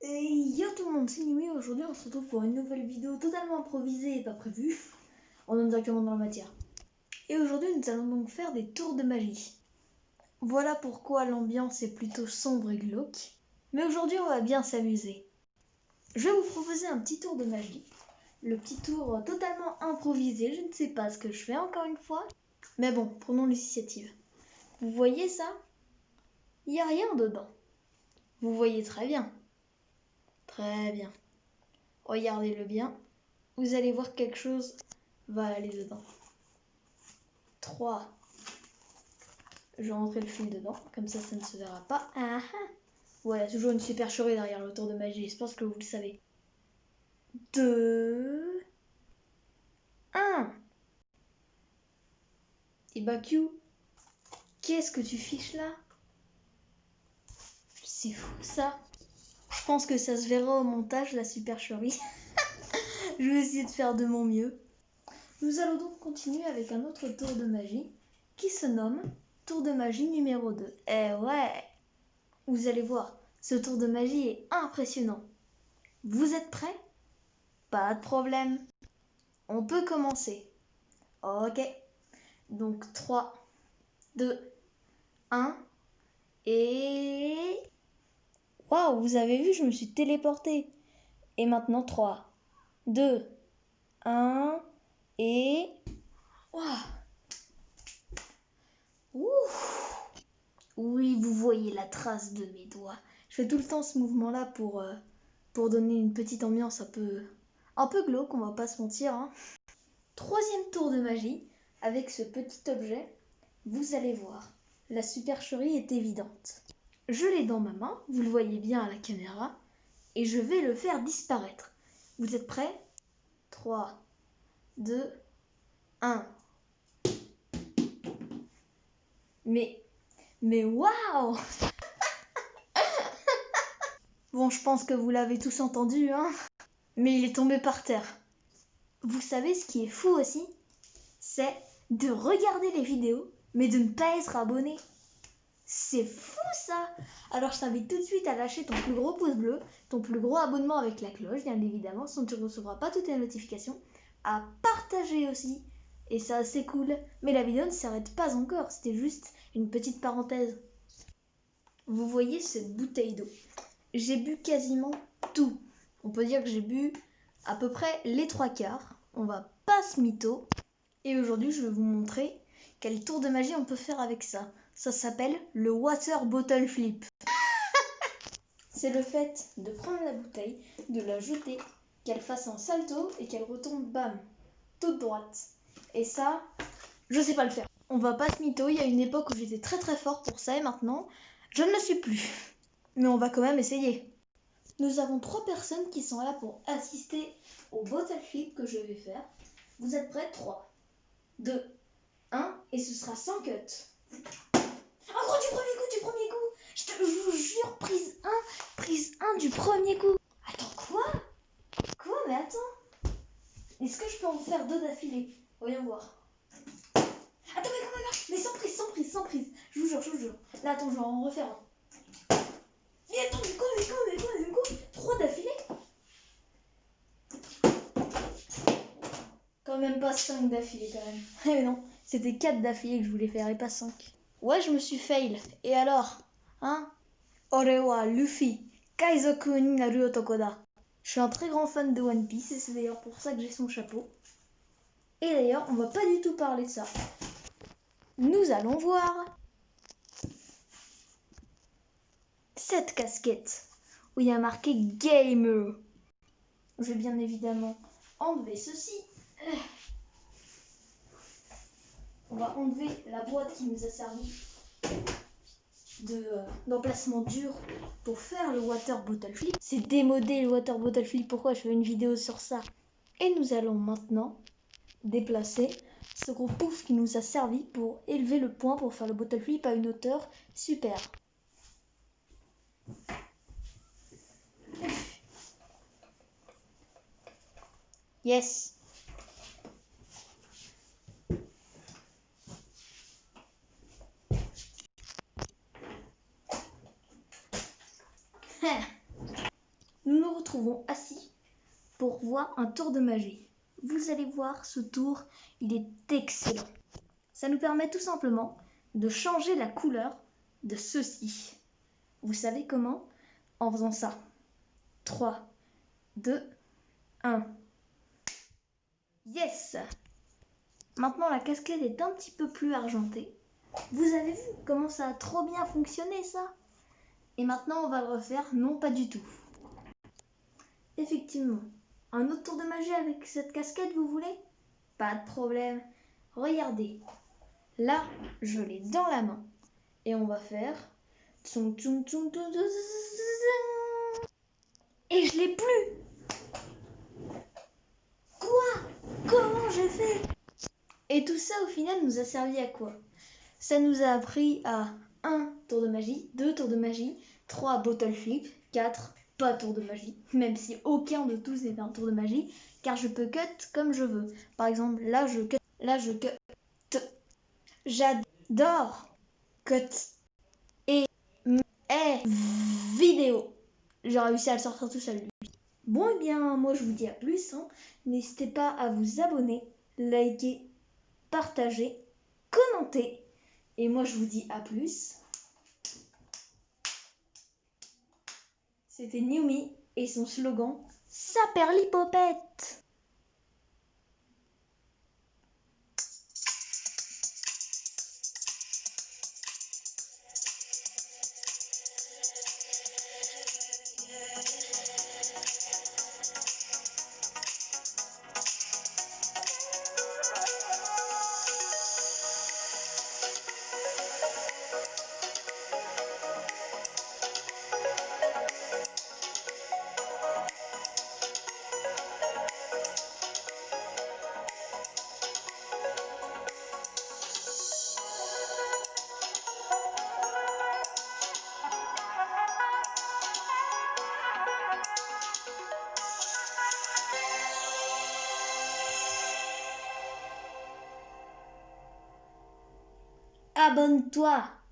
Yo tout le monde, c'est Nimi. Aujourd'hui on se retrouve pour une nouvelle vidéo totalement improvisée et pas prévue. On entre directement dans la matière. Et aujourd'hui nous allons donc faire des tours de magie. Voilà pourquoi l'ambiance est plutôt sombre et glauque. Mais aujourd'hui on va bien s'amuser. Je vais vous proposer un petit tour de magie. Le petit tour totalement improvisé, je ne sais pas ce que je fais encore une fois. Mais bon, prenons l'initiative. Vous voyez ça? Il n'y a rien dedans. Vous voyez très bien. Très bien. Regardez-le bien. Vous allez voir quelque chose va aller dedans. 3. Je vais rentrer le fil dedans, comme ça ne se verra pas. Voilà, toujours une supercherie derrière le tour de magie, je pense que vous le savez. 2. 1. Et bah Q, qu'est-ce que tu fiches là? C'est fou ça. Je pense que ça se verra au montage, la supercherie. Je vais essayer de faire de mon mieux. Nous allons donc continuer avec un autre tour de magie qui se nomme tour de magie numéro 2. Eh ouais! Vous allez voir, ce tour de magie est impressionnant. Vous êtes prêts? Pas de problème. On peut commencer. Ok. Donc 3, 2, 1 et... Waouh, vous avez vu, je me suis téléportée. Et maintenant 3, 2, 1 et... Waouh. Ouh. Oui, vous voyez la trace de mes doigts. Je fais tout le temps ce mouvement-là pour donner une petite ambiance un peu glauque, on va pas se mentir. Troisième tour de magie, avec ce petit objet, vous allez voir, la supercherie est évidente. Je l'ai dans ma main, vous le voyez bien à la caméra, et je vais le faire disparaître. Vous êtes prêts? 3, 2, 1. Mais waouh! Bon, je pense que vous l'avez tous entendu, hein? Mais il est tombé par terre. Vous savez ce qui est fou aussi? C'est de regarder les vidéos, mais de ne pas être abonné. C'est fou ça! Alors je t'invite tout de suite à lâcher ton plus gros pouce bleu, ton plus gros abonnement avec la cloche, bien évidemment, sinon tu ne recevras pas toutes les notifications, à partager aussi, et ça c'est cool. Mais la vidéo ne s'arrête pas encore, c'était juste une petite parenthèse. Vous voyez cette bouteille d'eau? J'ai bu quasiment tout. On peut dire que j'ai bu à peu près les 3/4. On va pas se mytho. Et aujourd'hui, je vais vous montrer quel tour de magie on peut faire avec ça. Ça s'appelle le water bottle flip. C'est le fait de prendre la bouteille, de la jeter, qu'elle fasse un salto et qu'elle retombe, bam, toute droite. Et ça, je sais pas le faire. On va pas se mytho, il y a une époque où j'étais très très fort pour ça et maintenant, je ne le suis plus. Mais on va quand même essayer. Nous avons 3 personnes qui sont là pour assister au bottle flip que je vais faire. Vous êtes prêts? 3, 2, 1 et ce sera sans cut. Encore du premier coup. Je vous jure, prise 1 du premier coup. Attends, quoi? Quoi? Mais attends. Est-ce que je peux en faire 2 d'affilée? Voyons voir. Attends, mais comment? Mais sans prise. Je vous jure. Là, attends, je vais en refaire un. Mais attends, mais quoi? 3 d'affilée? Quand même pas 5 d'affilée quand même. Eh non, c'était 4 d'affilée que je voulais faire et pas 5. Ouais, je me suis fail. Et alors? Hein? Orewa Luffy, Kaizoku ni naru otoko da. Je suis un très grand fan de One Piece et c'est d'ailleurs pour ça que j'ai son chapeau. Et d'ailleurs, on va pas du tout parler de ça. Nous allons voir cette casquette où il y a marqué Gamer. Je vais bien évidemment enlever ceci. On va enlever la boîte qui nous a servi d'emplacement dur pour faire le water bottle flip. C'est démodé le water bottle flip, pourquoi je fais une vidéo sur ça? Et nous allons maintenant déplacer ce gros pouf qui nous a servi pour élever le point pour faire le bottle flip à une hauteur super. Yes. nous retrouvons assis pour voir un tour de magie. Vous allez voir, ce tour, il est excellent. Ça nous permet tout simplement de changer la couleur de ceci. Vous savez comment? En faisant ça. 3, 2, 1. Yes! Maintenant, la casquette est un petit peu plus argentée. Vous avez vu comment ça a trop bien fonctionné, ça? Et maintenant, on va le refaire. Non, pas du tout. Effectivement. Un autre tour de magie avec cette casquette, vous voulez? Pas de problème. Regardez. Là, je l'ai dans la main. Et on va faire... Et je l'ai plus! Quoi? Comment j'ai fait? Et tout ça, au final, nous a servi à quoi? Ça nous a appris à 1 tour de magie, 2 tours de magie, 3 bottle flip, 4 pas tour de magie, même si aucun de tous n'est un tour de magie, car je peux cut comme je veux. Par exemple, là je cut. J'adore cut et vidéo. J'ai réussi à le sortir tout seul. Bon, et bien, moi je vous dis à plus. N'hésitez pas à vous abonner, liker, partager, commenter. Et moi je vous dis à plus. C'était Newmy et son slogan « Ça perd l'hypopète ». Abonne-toi!